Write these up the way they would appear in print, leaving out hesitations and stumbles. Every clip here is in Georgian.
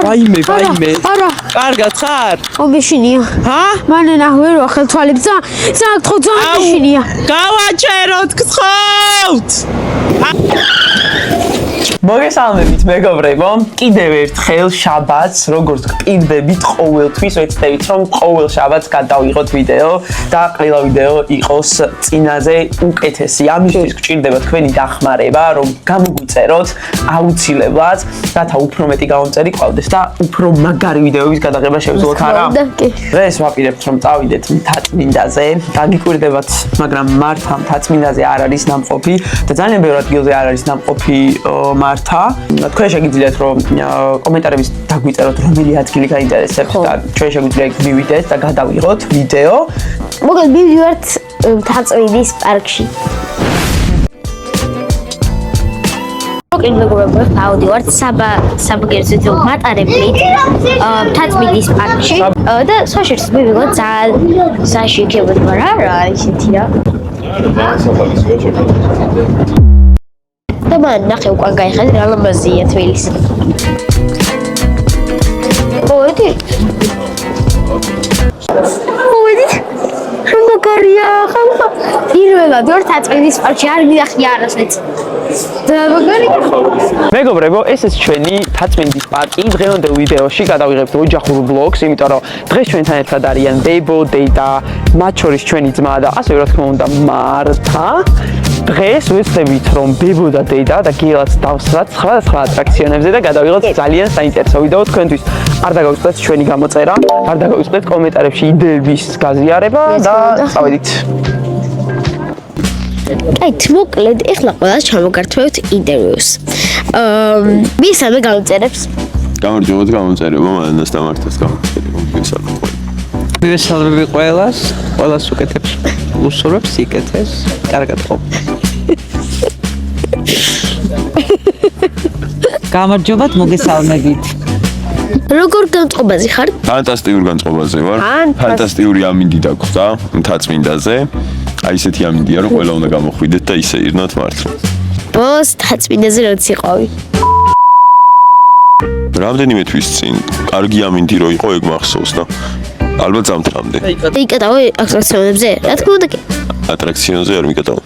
Baime. არა. კარგად ხარ? ობეშინია. ჰა? მანე ნახვე რო ახელ თვალებს ზაგთხო ზაგიშინია. გავაჩეროთ გთხოვთ. მოგესალმებით მეგობრებო, კიდევ ერთხელ შაბათს, როგორც გპირდებით ყოველთვის, ვეცდებით რომ ყოველ შაბათს გადავიღოთ ვიდეო და ყველა ვიდეო იყოს წინაზე უკეთესი. ამისთვის გჭირდება თქვენი დახმარება, რომ გამოგვიწეროთ აუცილებლად, რათა უფრო მეტი გამომწერი ყავდეს და უფრო მაგარი ვიდეოების გადაღება შევძლოთ არა? დღეს ვაპირებთ რომ წავიდეთ მთაწმინდაზე, დაგიკვირდებათ, მაგრამ მართა მთაწმინდაზე არ არის ნამყოფი და ძალიან ბევრ ადგილზე არ არის ნამყოფი მართა. თქვენ შეგიძლიათ რომ კომენტარების დაგვიწეროთ რომელი ადგილი გაინტერესებთ და ჩვენ შეგვიძლია იქ მივიდეთ და გადავიღოთ ვიდეო. მოკლედ მივიდეთ მთაწმინდის პარკში. მოკლედ მეგობრებო, ავდივართ საბაგერზეთ მატარებლით მთაწმინდის პარკში და საშერს მივიღოთ ძალიან საშიქებოდ რა ისეთი რა. და მან ნახე უკან გაიხადე რა ლამაზია თბილისი. მოდი. მაგარია ხალხო. პირველად ვარ თაწმინდის პარკში არ მიდახია არასდროს. და მაგარია. მეგობრებო, ეს ის ჩვენი თაწმინდის პარკი. დღევანდელ ვიდეოში გადავიღებთ ოჯახურ ვლოგს, იმიტომ რომ დღეს ჩვენთან ერთად არიან ბებო, დედა, მათ შორის ჩვენი ძმა და ასე რა თქმა უნდა მართა. დღეს ვეცდებით რომ ბებო და დედა და გიელაც დავსვათ სხვა ატრაქციონებზე და გადავიღოთ ძალიან საინტერესო ვიდეო თქვენთვის. არ დაგაუწყდეთ ჩვენი გამოწერა, არ დაგაუწყდეთ კომენტარებში იდეების გაზიარება და წავედით. აი, მოკლედ, ეხლა ყველას ჩამოგართმევთ ინტერვიუს. მისამე გამოწერებს. გამარჯობათ გამოწერება, მანას და მართას გამოწერება. მივესალმები ყველას უკეთებს უსურვებს სიკეთეს, კარგად ხო? გამარჯობათ, მოგესალმებით. როგორ განწყობაზე ხარ? ფანტასტიკურ განწყობაზე ვარ. ფანტასტიკური ამინდი დაგხვდა მთაწმინდაზე. აი ესეთი ამინდია, რომ ყველა უნდა გამოხვიდეთ და ისე ირნოთ მართლა. ბოლოს მთაწმინდაზე როც იყავი? რამდენიმე თვის წინ კარგი ამინდი რო იყო, ეგ მახსოვს და ალბათ ზამთრამდე. იკატავე ატრაქციონებზე? რა თქმა უნდა კი. ატრაქციონზე არ მიკატავ.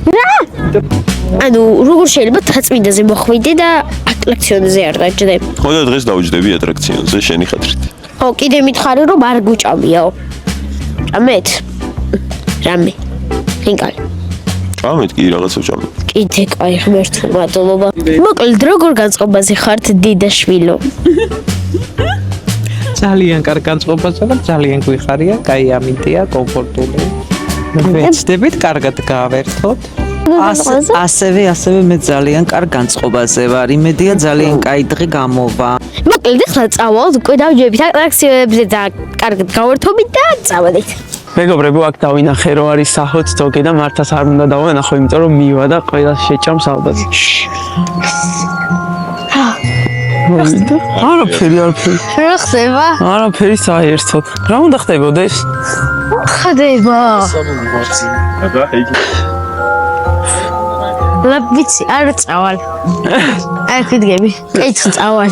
ანუ როგორ შეიძლება მთაწმინდაზე მოხვიდე და ატრაქციონზე არ დაჯდე? ხო და დღეს დავჯდები ატრაქციონზე შენი ხათრით. ხო, კიდე მითხარი რომ არ გუჭამიაო. ჭამეთ? რამე? ხინკალი. ჭამეთ კი რაღაცა ჭამეთ. კიდე კაი ღმერთო მადლობა. მოკლედ როგორ განწყობაზე ხართ დედაშვილო? ძალიან კარგ განწყობაზე ვარ, ძალიან გვიხარია, კაი ამინდია, კომფორტული. ვეცდებით კარგად გავერთოთ. ასევე მე ძალიან კარგ განწყობაზე ვარ. იმედია ძალიან კაი დღე გამოვა. მოკლედ ახლა წავალთ, უკვე დავჯდებით ატრაქციონებზე და კარგად გავერთობით და წავედით. მეგობრებო, აქ დავინახე რომ არის საჰოთ თოგე და მართას არ უნდა დავანახო, იმიტომ რომ მივა და ყველა შეჭამს ალბათ. არაფერი. რა ხდება? არაფერი საერთოდ. რა უნდა ხდებოდეს? ხდება. ლაბიცი არ წავალ. აი ხიდგები. ეც წავალ.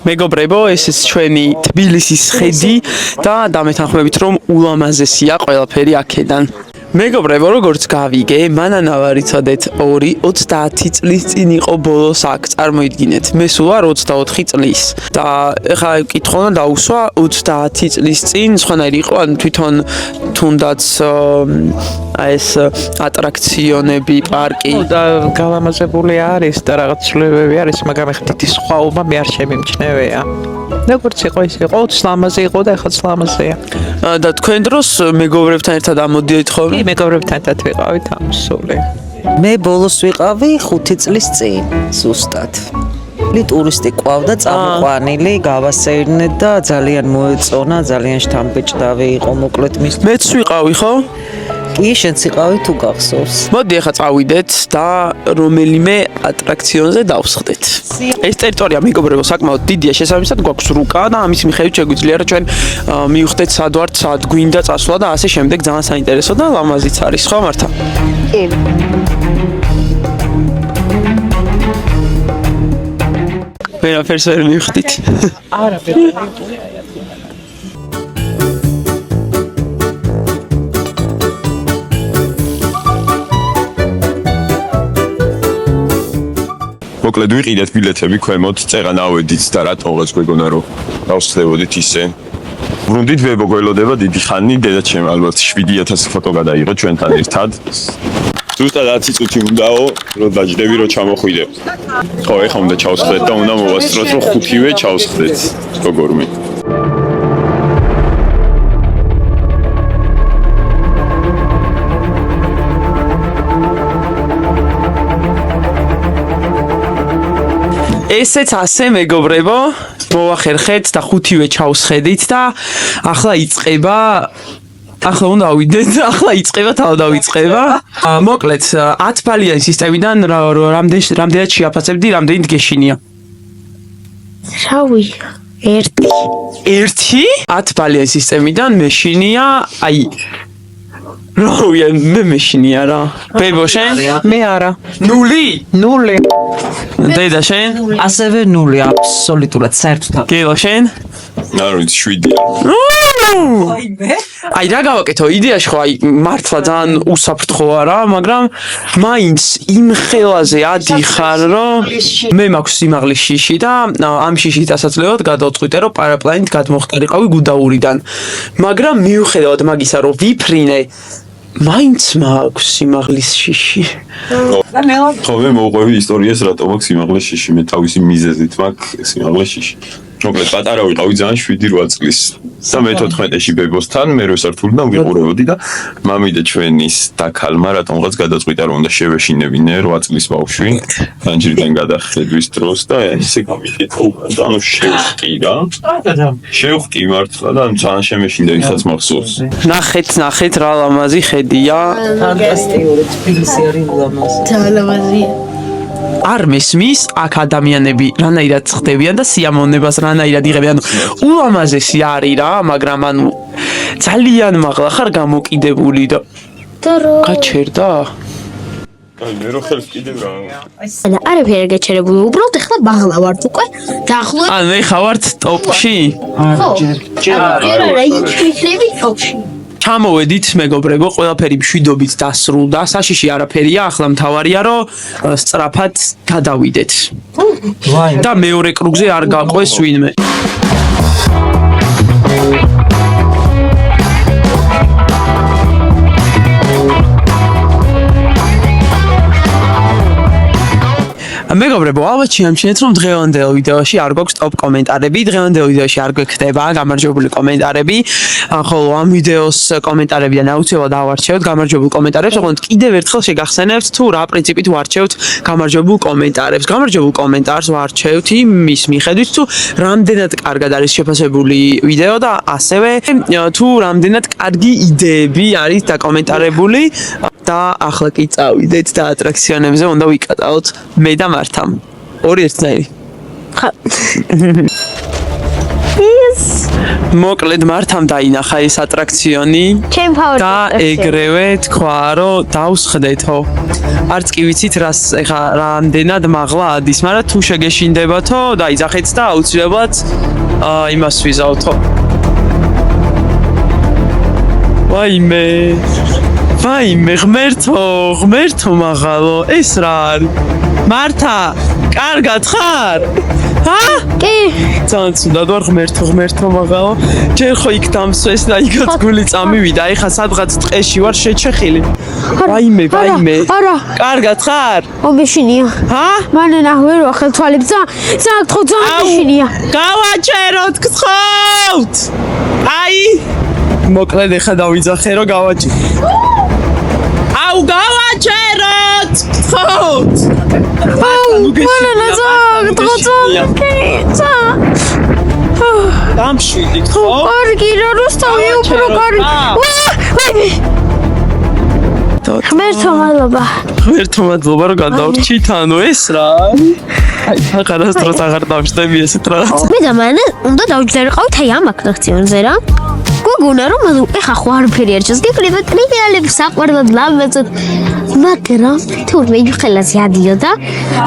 მეგობრებო, ეს ის ჩვენი თბილისის ხედი და დამეთანხმებით რომ ულამაზესია ყველაფერი აქედან. მეგობრებო, როგორც გავიგე, მანანა ვარ იცოდეთ 2-30 წლის წინ იყო ბოლოს აქ, წარმოიდგინეთ. მე სულ ვარ 24 წლის და ეხლა კითხვა უნდა დაუსვა 30 წლის წინ სხვანაირი იყო, ან თვითონ თუნდაც ეს ატრაქციონები, პარკი და გალამაზებული არის და რაღაც ცვლილებები არის, მაგრამ ხდითი სხვაობა მე არ შემიმჩნევია. როგორც იყო ის იყო, 20 ლამაზი იყო და ეხლა ლამაზია. და თქვენ დროს მეგობრებთან ერთად ამოდიეთ ხოლმე? მეგობრებთან ერთად ვიყავით ამსული. მე ბოლოს ვიყავი 5 წლის წინ, ზუსტად. ტურისტი ყავდა წამყვანილი, გავასეირნეთ და ძალიან მოეწონა, ძალიან შთამბეჭდავი იყო მოკლედ მის. მეც ვიყავი ხო? კი შენც იყავი თუ გახსოვს. მოდი ახლა წავიდეთ და რომელიმე ატრაქციონზე დავსხდეთ. ეს ტერიტორია მეგობრებო საკმაოდ დიდია, შესაბამისად გვაქვს რუკა და ამის მიხედვით შეგვიძლია რომ ჩვენ მივხვდეთ სად ვართ, სად გვინდა წასვლა და ასე შემდეგ. ძალიან საინტერესო და ლამაზიც არის, ხო მართა? კი. ვერაფერს ვერ მივხვდით. არა, მოკლედ ვიყიდეთ ბილეთები ქვემოთ, წერან ავედით და რატომღაც გვეგონა რომ დავსხდებოდით ისე. ვრუნდით ვებო გველოდება დიდი ხანი, დედაჩემ ალბათ 7000 ფოტო გადაიღო ჩვენთან ერთად. ზუსტად 10 წუთი უნდაო, რომ დაждები რომ ჩამოხვიდე. ხო, ეხლა უნდა ჩავსხდეთ და უნდა მოვასწროთ რომ 5-ვე ჩავსხდეთ. როგორ ესეც ასე მეგობრებო, მოვახერხეთ და 5-ვე ჩავსხედით და ახლა იწყება ახლა უნდა ავიდეთ, ახლა იწყება თავდავიწყება. მოკლედ 10 ბალიანი სისტემიდან რამდენად შეაფასებდი, რამდენით გეშინია? რავი, 1. 1? 10 ბალიანი სისტემიდან მეშინია, აი რავი, მე მეშინია რა. ბებო შენ? მე არა. 0? 0. დედა შენ? ასევე 0 აბსოლუტურად საერთოდ. გელო შენ? არა, 7-ია. აი რა გავაკეთო იდეაში ხო აი მართლა ძალიან უსაფრთხო არა, მაგრამ მაინც იმ ხელაზე ადიხარ რომ მე მაქვს სიმაღლის შიში და ამ შიშით ასაცლევად გადავწყვიტე რომ პარაპლანით გადმოხტარიყავი გუდაურიდან. მაგრამ მიუხედავად მაგისა რომ ვიფრინე მაინც მაქვს სიმაღლის შიში. ხო, მე მოვყვევი ისტორიას რატომ აქვს სიმაღლის შიში, მე თავისი მიზეზით მაქვს სიმაღლის შიში. მოკლედ პატარა ვიყავი ძალიან 7-8 წლის და მე 14-ში ბებოსთან მე რო სართულიდან ვიყურებოდი და მამი და ჩვენის და ქალმა რატომღაც გადაწყვიტა რომ უნდა შევეშინებინე 8 წლის ბავშვი განჯრიდან გადახედვის დროს და ესე გამიხეთა და ანუ შევხტი რა შევხტი მართლა და ძალიან შემეშინდა ისაც მახსოვს ნახეთ რა ლამაზი ხედია ფანტასტიკური თბილისი არის ლამაზი ძალიან ლამაზია. არ მესმის აქ ადამიანები რანაირად ხდებიან და სიამოვნებას რანაირად იღებიან. ულამაზესი არის რა, მაგრამ ანუ ძალიან მაღლა ხარ გამოკიდებული და გაჩერდა. აი მე რო ხელს კიდევ რა და არაფერი არ გაჩერებული, უბრალოდ ეხლა მაღლა ვართ უკვე დაახლოებით. ან მე ხავართ ტოპში. ჯერ არა, იქნები ტოპში. ჩამოვედით მეგობრებო, ყველაფერი მშვიდობით დასრულდა. საშიში არაფერია, ახლა მთავარია რომ სწრაფად გადავიდეთ. და მეორე კრუგზე არ გაყვეს ვინმე. მეგობრებო, ალბათ შეამჩნიეთ, რომ დღევანდელ ვიდეოში არ გვაქვს ტოპ კომენტარები, დღევანდელ ვიდეოში არ გვექნება გამარჯვებული კომენტარები, ხოლო ამ ვიდეოს კომენტარებიდან აუცილებლად ავარჩევთ გამარჯვებულ კომენტარებს, ოღონდ კიდევ ერთხელ შეგახსენებთ, თუ რა პრინციპით ვარჩევთ გამარჯვებულ კომენტარებს. გამარჯვებულ კომენტარს ვარჩევთ იმის მიხედვით, თუ რამდენად კარგად არის შეფასებული ვიდეო და ასევე თუ რამდენად კარგი იდეები არის დაკომენტარებული. და ახლა კი წავიდეთ და ატრაქციონებზე უნდა ვიკატაოთ მე და მართამ. 2 ერთნაირი. მოკლედ მართამ დაინახა ეს ატრაქციონი ჩემ ფავორიტი და ეგრევე თქვა რომ დავსხდეთო. არც კი ვიცით რას ეხა რამდენად მაღლა ადის, მაგრამ თუ შეგეშინდებათო დაიძახეთ და აუცილებლად იმას ვიზავთო. ვაიმე ღმერთო მაღალო ეს რა არის მართა კარგად ხარ კი ძალიან ცუდად ვარ ღმერთო მაღალო ჯერ ხო იქ დამსვეს და იქაც გული წამივიდა ეხა სადღაც ტყეში ვარ შეჩეხილი ვაიმე არა კარგად ხარ ობეშინია მანე ნახე რა ხელთვალებს ძალიან მეშინია გავაჩეროთ გთხოვთ აი მოკლედ ეხა დავიძახე რომ გავაჩეროთ აუ გავაჩეროთ გთხოვთ დამშვიდი ხო? კარგი რა რუსთავი უფრო კარგი. მოგვითხოვოთ. ღმერთო მადლობა. ღმერთო მადლობა რომ გადავრჩით, ანუ ეს რა. აი, აღარასდროს აღარ დავშდები ესეთ რაღაც. მე და მან უნდა დავჯერყავთ აი ამ აქტივზე რა. გოგონა რომ ეხა ხო არაფერი არ ჩას გიყრიბა ტრიალებს საყვარლად ლამაზად მაგრამ თურმე ხელაზე ადიოდა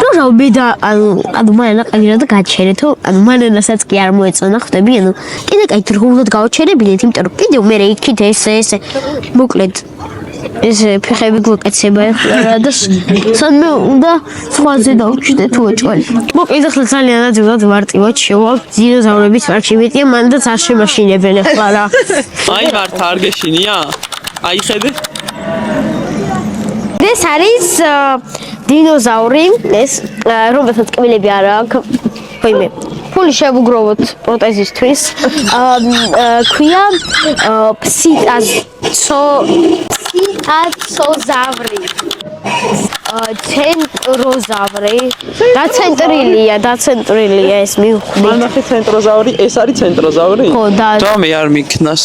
რომ რა მე და ანუ მან აყინა და გაჩერე თუ ანუ მანანასაც კი არ მოეწონა ხვდები ანუ კიდე კაი დროულად გავჩერებინეთ იმიტომ რომ კიდევ მე იქით ესე მოკლედ ეს ფეხები გვეკეცება ახლა და სანმე უნდა სხვაზე დავჭიდე თუ ეჭველი. მოკლედ ახლა ძალიან ადვილად მარტივად შევალ დინოზავრების პარკში მეტია მანდაც არ შემაშინებენ ახლა რა. აი მართა არ გეშინია? აი ხედე. ეს არის დინოზავრი ეს რომელსაც კბილები არ აქვს. ხოიმე ფული შევუგროვოთ პროტეზისთვის. ქვია ფსიტაცოზავრი. ცენტროზავრი. დაცენტრილია ეს მივხვდი. მანახი ცენტროზავრი, ეს არის ცენტროზავრი? ხო და მე არ მიქნას.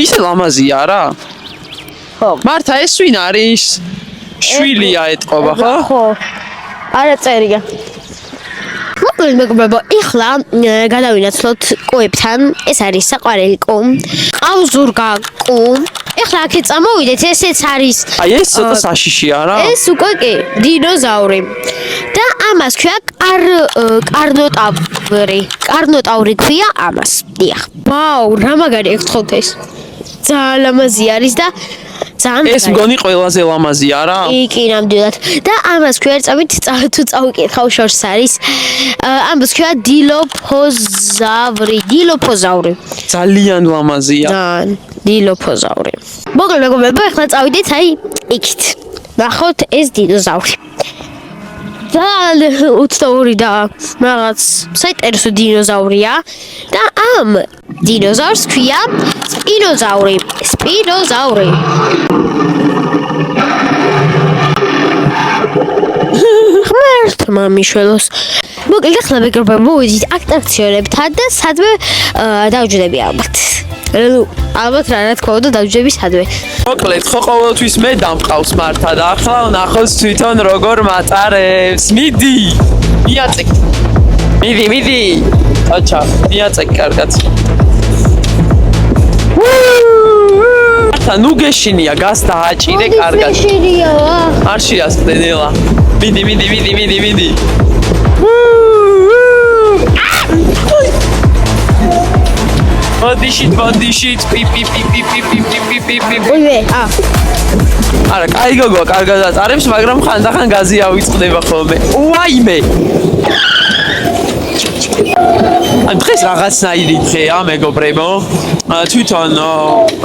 ისე ლამაზია რა? ხო. მართა ეს ვინ არის? შვილია ეტყობა, ხო? ხო. არა წერია. მოკლედ მეგობრებო, ეხლა გადავინაცვლოთ კუებთან. ეს არის საყვარელი კუ. ყავზურგა კუ. ეხლა აქეთ წამოვიდეთ, ესეც არის. აი ეს ცოტა საშიშია რა? ეს უკვე კი დინოზავრი. და ამას ქვია კარნოტავრი. კარნოტავრი ქვია ამას. დიახ. ვაუ, რა მაგარი ეხთხოთ ეს. ძალიან ლამაზი არის და ეს მგონი ყველაზე ლამაზია რა? კი, ნამდვილად. და ამას ქვია წამით თუ წავიკითხავ შორს არის. ამას ქვია დილოფოზავრი. ძალიან ლამაზია. ძალიან დილოფოზავრი. მოკლედ მეგობრებო, ახლა წავიდეთ აი იქით. ნახოთ ეს დინოზავრი. ძალიან უცნაური და რაღაც საინტერესო დინოზავრია და ამ დინოზავრს ქვია სპინოზავრი. ღმერთმა მიშველოს. მოკლედ ახლა მეგობრებო, მოვიდით ატტრაქციონებთან და სადმე დავჯდები ალბათ. ალბათ რა თქმა უნდა დავჯდები სადმე. მოკლედ ხო ყოველთვის მე დამყავს მართა და ახლა ვნახოთ თვითონ როგორ მატარებს. მიდი. მიაწეკ. მიდი. აჩა, მიაწეკ კარგად. მართა ნუ გეშინია, გას დააჭირე კარგად. შეშინია. არ შეასწრე ნელა. მიდი. ბოდიშით პი. უიმე, არა, კაი გოგო, კარგად აწარებს, მაგრამ ხანდახან გაზი ავიწყდება ხოლმე. უაიმე. ან დღეს რაღაცნაირი დღეა, მეგობრებო. თვითონ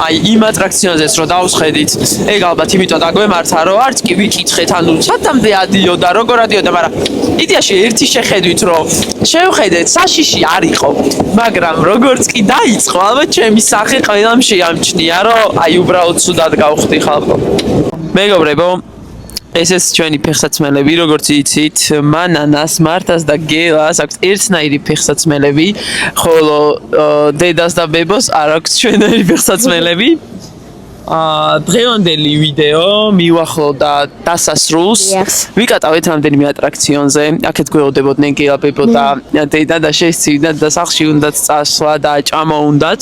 აი იმ ატრაქციონზეც რომ დავსხედით, ეგ ალბათ იმიტომ დაგვემართა, რომ არც კი ვიკითხეთ, ანუ სათამდე ადიოდა, როგორ ადიოდა, მაგრამ იდეაში ერთი შეხედვით, რომ შევხედეთ, საშიში არ იყო, მაგრამ როგორც კი დაიწყო, ალბათ ჩემი სახე ყველამ შეამჩნია, რომ აი უბრალოდ ცუდად გავხდი ხალხო. მეგობრებო, ესეც ჩვენი ფეხსაცმელები, როგორც იცით, მანანას, მართას და გელას აქვს ერთნაირი ფეხსაცმელები, ხოლო დედას და ბებოს არ აქვს ჩვენაირი ფეხსაცმელები. დღევანდელი ვიდეო მივახლოვდა დასასრულს. ვიკატავეთ რამდენიმე ატრაქციონზე. აქეთ გვეოდებოდნენ გელა, ბებო და დედა და შესწირდათ და სახლში უნდათ წასვლა და ჭამა უნდათ.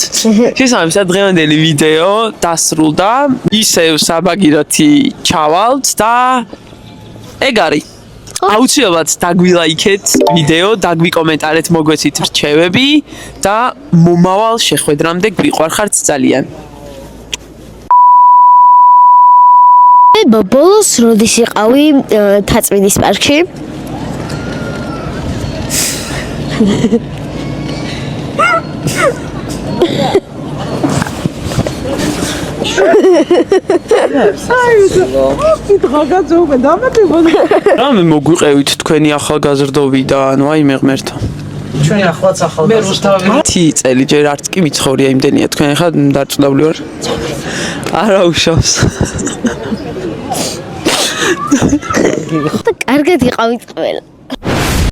შესაბამისად დღევანდელი ვიდეო დასრულდა. ისევ საბაგიროთი ჩავალთ და ეგ არის. აუცილებლად დაგვილაიქეთ ვიდეო, დაგვიკომენტარეთ, მოგვეცით რჩევები და მომავალ შეხვედრამდე გვიყვარხართ ძალიან. ბოლოს როდის იყავი თაწმინდის პარკში? რამე მოგვიყევით თქვენი ახალგაზრდობი და ანუ აი მე ღმერთო. ჩვენი ახლაც ახალგაზრდა. მე რუსთავი 10 წელი ჯერ არც კი მიცხოვრია იმდენია თქვენ ახლა დარწმუნებული ვარ. არა უშავს. და კარგად იყავით ყველა.